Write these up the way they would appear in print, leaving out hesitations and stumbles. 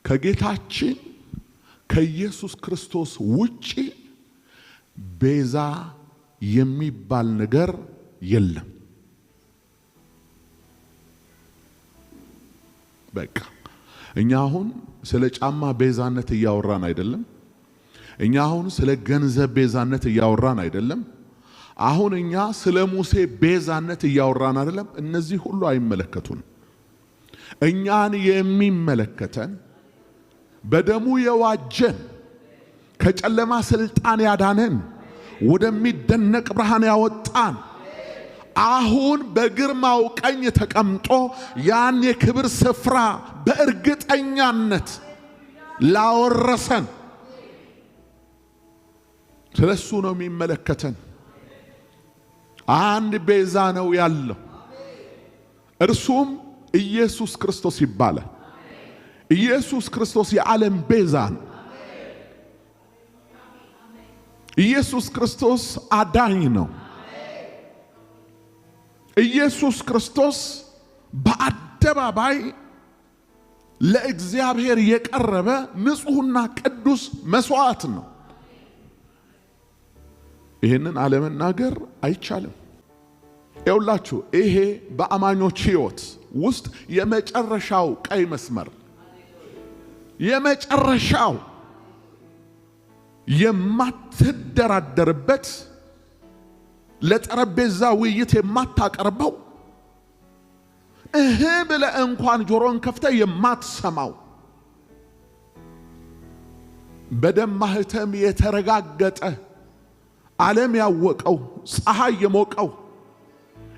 ከጌታችን ከኢየሱስ ክርስቶስ ውጪ ቤዛ የሚባል ነገር የለም። በቃ እኛ አሁን ስለ ጫማ ቤዛነት እያወራን አይደለም። እኛ አሁን ስለ ገንዘብ ቤዛነት እያወራን አይደለም። አሁን እኛ ስለ ሙሴ ቤዛነት እያወራን አይደለም። እነዚህ ሁሉ አይመለከቱን። እኛን የሚመለከተን በደሙ የዋጀን ከጨለማ ስልጣን ያዳነን ወደሚደነቅ ብርሃን ያወጣን አሁን በግርማው ቀኝ ተቀምጦ ያን የክብር ስፍራ በእርግጠኛነት ላወረሰን ስለሱ ነው የሚመለከተን። አንድ ቤዛ ነው ያለው፣ እርሱም ኢየሱስ ክርስቶስ ይባላል። ኢየሱስ ክርስቶስ የዓለም ቤዛ ነው። ኢየሱስ ክርስቶስ አዳኝ ነው። ኢየሱስ ክርስቶስ በአደባባይ ለእግዚአብሔር የቀረበ ንጹህና ቅዱስ መስዋዕት ነው። ይሄንን አለመናገር አይቻልም። ይኸውላችሁ ይሄ በአማኞች ሕይወት ውስጥ የመጨረሻው ቀይ መስመር፣ የመጨረሻው የማትደራደርበት ለጠረጴዛ ውይይት የማታቀርበው ብለ እንኳን ጆሮን ከፍተ የማትሰማው በደም ማህተም የተረጋገጠ ዓለም ያወቀው ፀሐይ የሞቀው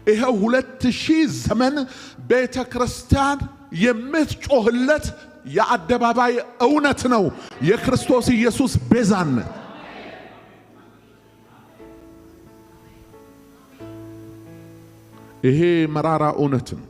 ይሄው 2000 ዘመን ቤተ ክርስቲያን የምትጮህለት የአደባባይ እውነት ነው የክርስቶስ ኢየሱስ ቤዛነት። ይሄ መራራ እውነት ነው።